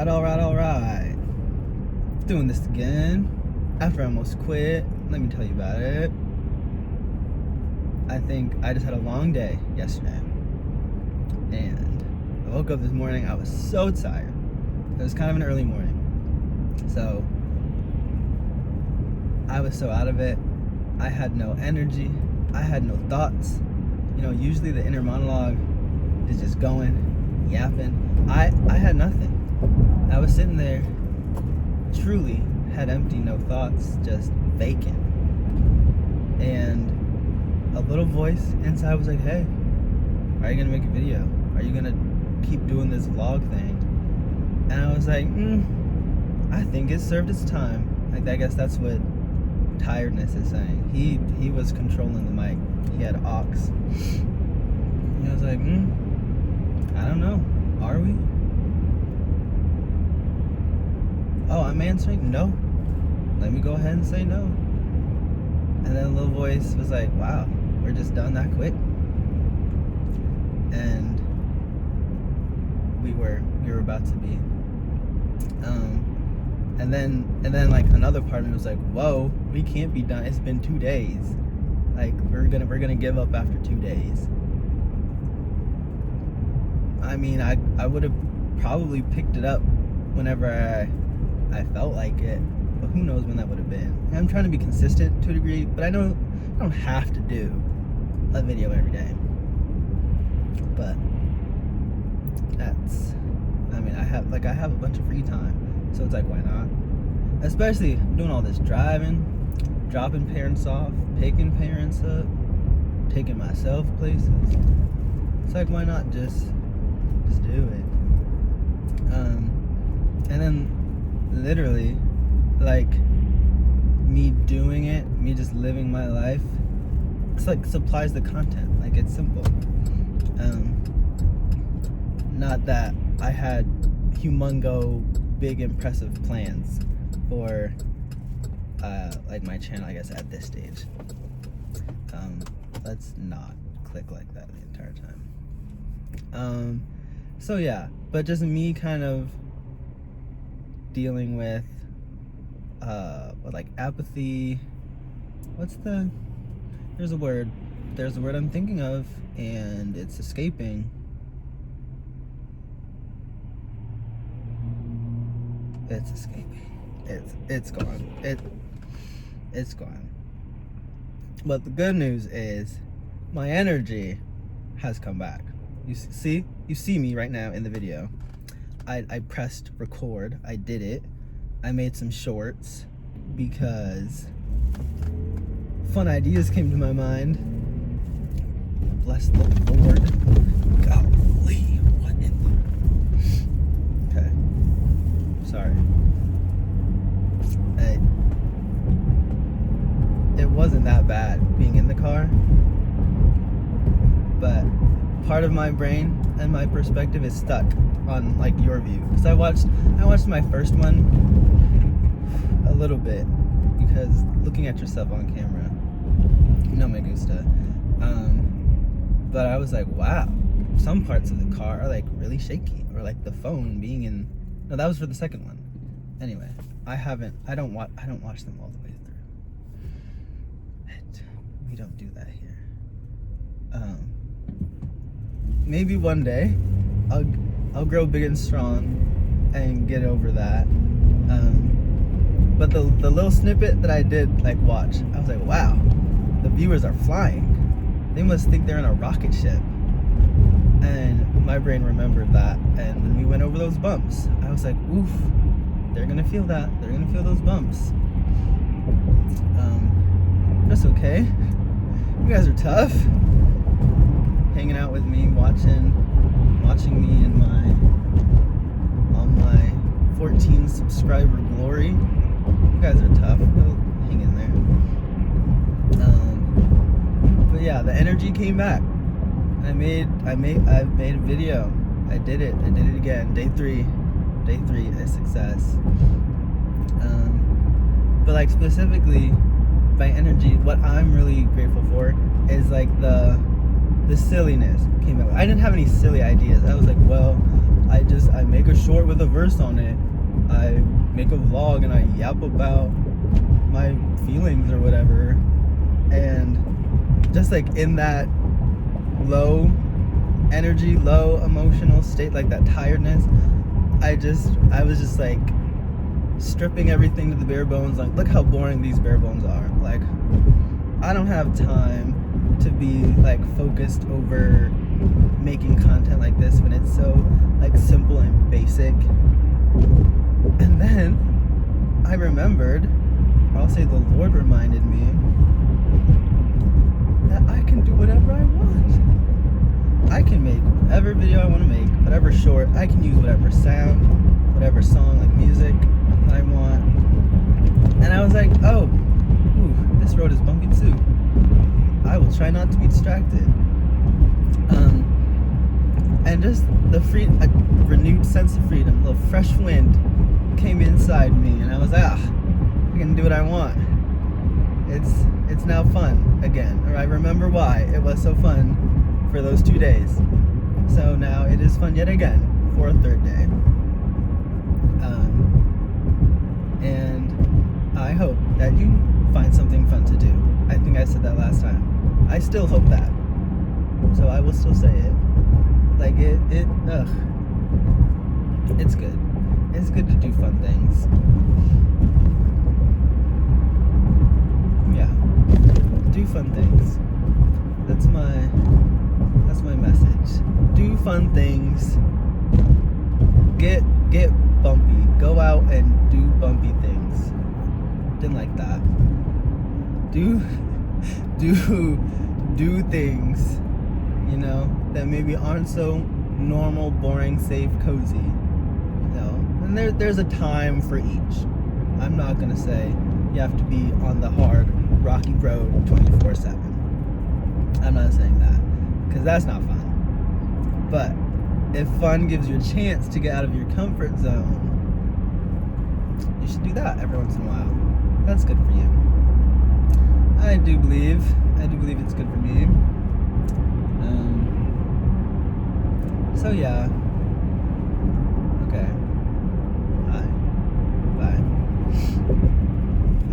All right. Doing this again. After I almost quit. Let me tell you about it. I think I just had a long day yesterday. And I woke up this morning. I was so tired. It was kind of an early morning. So I was so out of it. I had no energy. I had no thoughts. You know, usually the inner monologue is just going, yapping. I had nothing. I was sitting there, truly head empty, no thoughts, just vacant. And a little voice inside was like, hey, are you gonna make a video? Are you gonna keep doing this vlog thing? And I was like, I think it served its time. Like, I guess that's what tiredness is saying. He was controlling the mic. He had aux. And I was like, I don't know. Are we? Oh, I'm answering no. Let me go ahead and say no. And then a little voice was like, wow, we're just done that quick. And we were about to be. And then like another part of me was like, whoa, we can't be done. It's been 2 days. Like we're gonna give up after 2 days. I mean, I would have probably picked it up whenever I felt like it, but who knows when that would have been. I'm trying to be consistent to a degree, but I know I don't have to do a video every day. But that's, I mean, I have a bunch of free time, so it's like, why not? Especially doing all this driving, dropping parents off, picking parents up, taking myself places. It's like, why not just do it? And then literally, like, me doing it, me just living my life, it's like supplies the content. Like, it's simple. Not that I had humongo, big, impressive plans for like my channel, I guess, at this stage. Let's not click like that the entire time. So yeah, but just me kind of dealing with like apathy. There's a word I'm thinking of and it's escaping. It's gone. It's gone. But the good news is my energy has come back. You see me right now in the video. I pressed record. I did it. I made some shorts because fun ideas came to my mind. Bless the Lord. Golly, what in the... Okay. Sorry. It wasn't that bad being in the car, but part of my brain and my perspective is stuck on like your view. Because I watched my first one a little bit because looking at yourself on camera, no me gusta. But I was like, wow, some parts of the car are like really shaky, or like the phone being in. No, that was for the second one. Anyway, I don't watch them all the way through. We don't do that here. Maybe one day I'll grow big and strong and get over that. But the little snippet that I did like watch, I was like, wow, the viewers are flying. They must think they're in a rocket ship. And my brain remembered that, and when we went over those bumps, I was like, oof, they're gonna feel that. They're gonna feel those bumps. That's okay. You guys are tough. Hanging out with me, watching me in on my 14 subscriber glory. You guys are tough. Hang in there. But yeah, the energy came back. I made a video. I did it again. Day three, a success. But like specifically, my energy, what I'm really grateful for is like the silliness came out. I didn't have any silly ideas. I was like, well, I make a short with a verse on it. I make a vlog and I yap about my feelings or whatever. And just like in that low energy, low emotional state, like that tiredness, I was just like stripping everything to the bare bones. Like, look how boring these bare bones are. Like, I don't have time to be like focused over making content like this when it's so like simple and basic. And then I remembered, I'll say the Lord reminded me that I can do whatever I want. I can make whatever video I want to make, whatever short. I can use whatever sound, whatever song, like music that I want. And I was like, oh, this road is bumpy too. I will try not to be distracted. And just a renewed sense of freedom, a little fresh wind came inside me, and I was like, I can do what I want. It's now fun again, or I remember why it was so fun for those 2 days. So now it is fun yet again for a third day. And I hope that you find something fun to do. I think I said that last time. I still hope that. So I will still say it. Like it's good. It's good to do fun things. Yeah. Do fun things. That's my message. Do fun things. Get bumpy. Go out and do bumpy things. Didn't like that. Do things, you know, that maybe aren't so normal, boring, safe, cozy. You know, and there's a time for each. I'm not gonna say you have to be on the hard, rocky road 24/7. I'm not saying that, because that's not fun. But if fun gives you a chance to get out of your comfort zone, you should do that every once in a while. That's good for you. I do believe it's good for me. So yeah. Okay. Hi. Bye.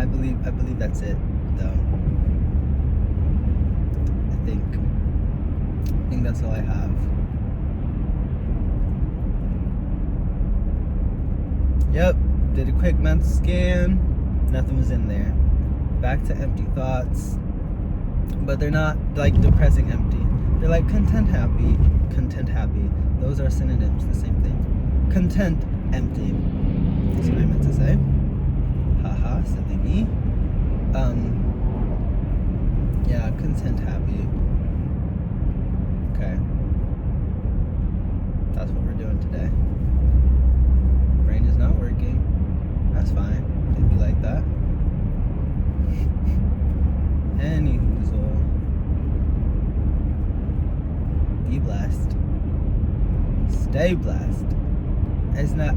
I believe that's it, though. I think that's all I have. Yep. Did a quick mental scan. Nothing was in there. Back to empty thoughts. But they're not like depressing empty. They're like content happy. Those are synonyms, the same thing. Content empty. That's what I meant to say. Haha, silly me. Yeah, content happy. Okay. That's what we're doing today. Brain is not working. That's fine. It'd be like that. Anyhoozle. Be blessed. Stay blessed.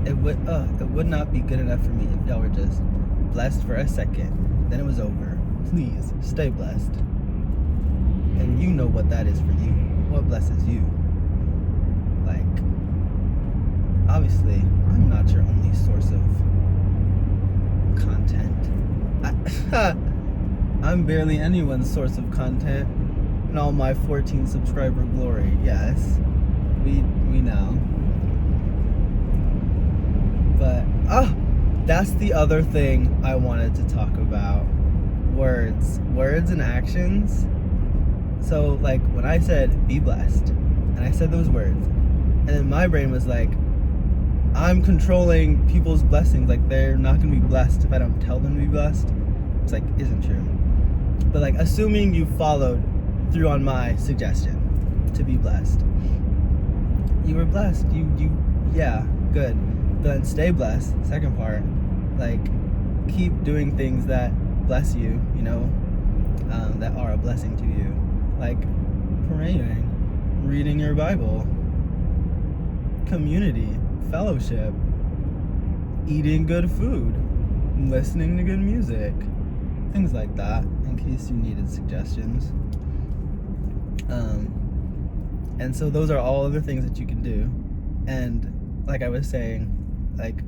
It would not be good enough for me if y'all were just blessed for a second, then it was over. Please stay blessed. And you know what that is for you. What blesses you? Like, obviously, I'm not your only source of content. I'm barely anyone's source of content in all my 14 subscriber glory. Yes, we know. But that's the other thing I wanted to talk about. Words and actions. So like when I said be blessed, and I said those words, and then my brain was like, I'm controlling people's blessings. Like they're not gonna be blessed if I don't tell them to be blessed. It's like isn't true. But like assuming you followed through on my suggestion to be blessed, you were blessed. You yeah, good. Then stay blessed. Second part, like keep doing things that bless you, you know, that are a blessing to you, like praying, reading your Bible, community, fellowship, eating good food, listening to good music, things like that, in case you needed suggestions. And so those are all other things that you can do, and like I was saying, like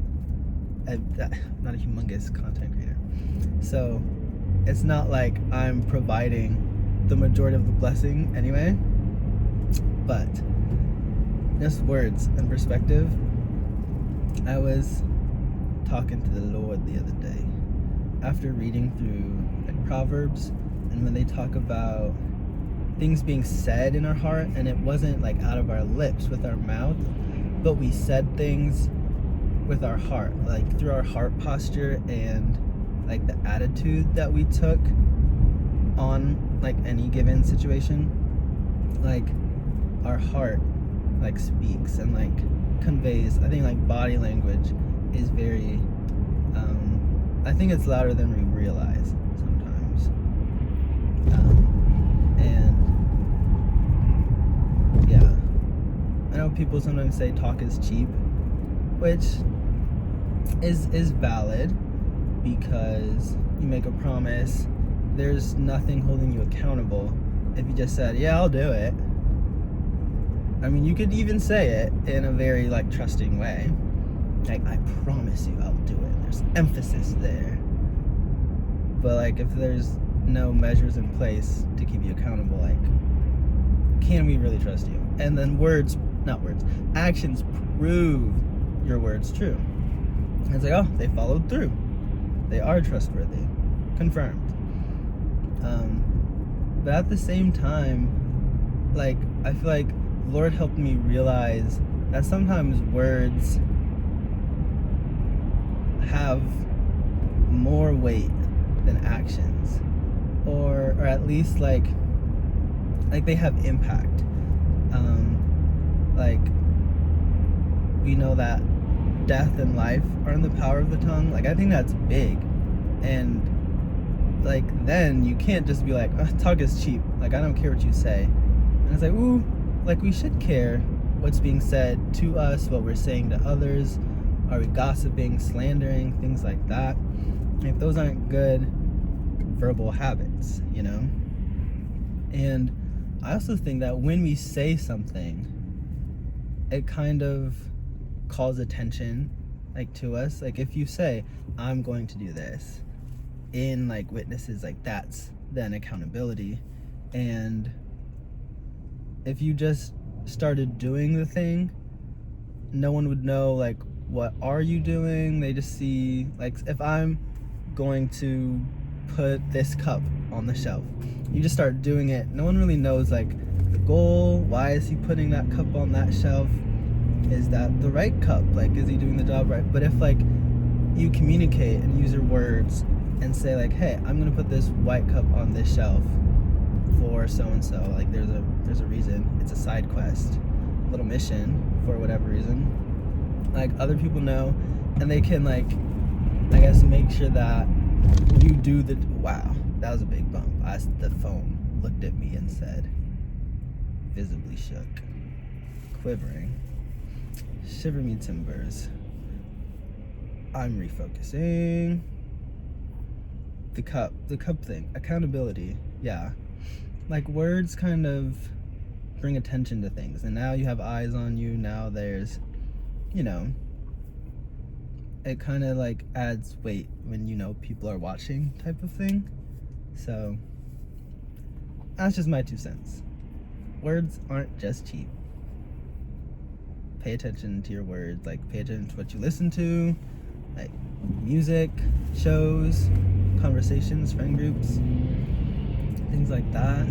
I'm not a humongous content creator, so it's not like I'm providing the majority of the blessing anyway, but just words and perspective. I was talking to the Lord the other day after reading through like Proverbs, and when they talk about things being said in our heart, and it wasn't like out of our lips with our mouth, but we said things with our heart, like through our heart posture and like the attitude that we took on like any given situation. Like our heart like speaks and like conveys. I think like body language is very I think it's louder than we realize sometimes. And yeah, I know people sometimes say talk is cheap, which is valid, because you make a promise, there's nothing holding you accountable. If you just said, yeah, I'll do it. I mean, you could even say it in a very like trusting way, like, I promise you I'll do it. There's emphasis there. But like, if there's no measures in place to keep you accountable, like, can we really trust you? And then actions prove your words true. And it's like, oh, they followed through. They are trustworthy. Confirmed. But at the same time, like, I feel like the Lord helped me realize that sometimes words have more weight than actions, or at least like they have impact. Like, we know that death and life are in the power of the tongue. Like, I think that's big. And like, then you can't just be like, oh, talk is cheap, like, I don't care what you say. And it's like, ooh, like, we should care what's being said to us, what we're saying to others. Are we gossiping, slandering, things like that? If those aren't good verbal habits, you know? And I also think that when we say something, it kind of calls attention, like, to us. Like, if you say, I'm going to do this, in like witnesses, like, that's then accountability. And if you just started doing the thing, no one would know, like, what are you doing? They just see, like, if I'm going to put this cup on the shelf, you just start doing it, no one really knows, like, the goal. Why is he putting that cup on that shelf? Is that the right cup? Like, is he doing the job right? But if, like, you communicate and use your words and say, like, hey, I'm gonna put this white cup on this shelf for so and so, like, there's a reason, it's a side quest, little mission for whatever reason, like, other people know, and they can, like, I guess, make sure that you do the, wow, that was a big bump. The phone looked at me and said, visibly shook, quivering, shiver me timbers. I'm refocusing. The cup thing, accountability, yeah. Like, words kind of bring attention to things, and now you have eyes on you. Now there's, you know, it kind of like adds weight when, you know, people are watching, type of thing. So that's just my 2 cents. Words aren't just cheap. Pay attention to your words. Like, pay attention to what you listen to, like music, shows, conversations, friend groups, things like that.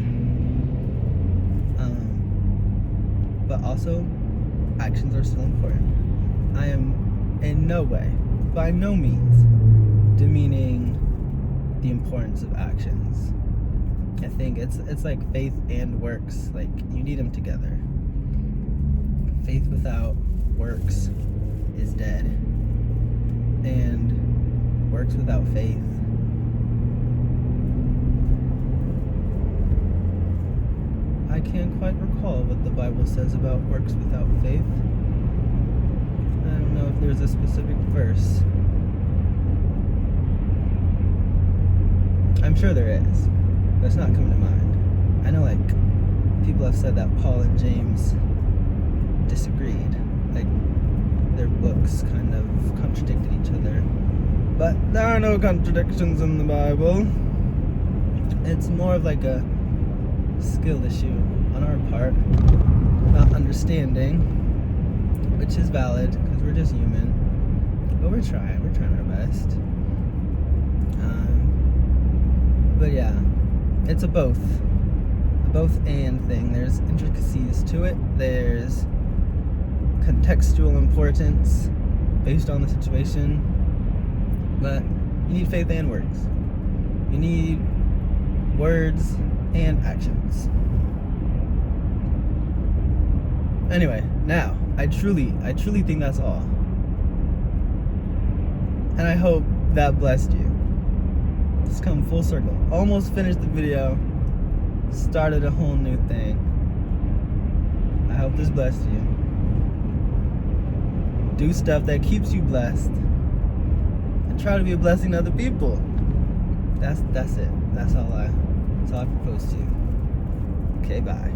But also, actions are still important. I am in no way, by no means, demeaning the importance of actions. I think it's like faith and works. Like, you need them together. Faith without works is dead, and works without faith. I can't quite recall what the Bible says about works without faith. I don't know if there's a specific verse. I'm sure there is, but it's not coming to mind. I know, like, people have said that Paul and James disagreed. Like, their books kind of contradicted each other. But there are no contradictions in the Bible. It's more of like a skill issue on our part, not understanding, which is valid because we're just human. But we're trying our best. But yeah, it's a both and thing. There's intricacies to it. There's contextual importance based on the situation. But you need faith and words. You need words and actions. Anyway, now I truly think that's all. And I hope that blessed you. Just come full circle. Almost finished the video. Started a whole new thing. I hope this blessed you. Do stuff that keeps you blessed. And try to be a blessing to other people. That's it. That's all I propose to you. Okay, bye.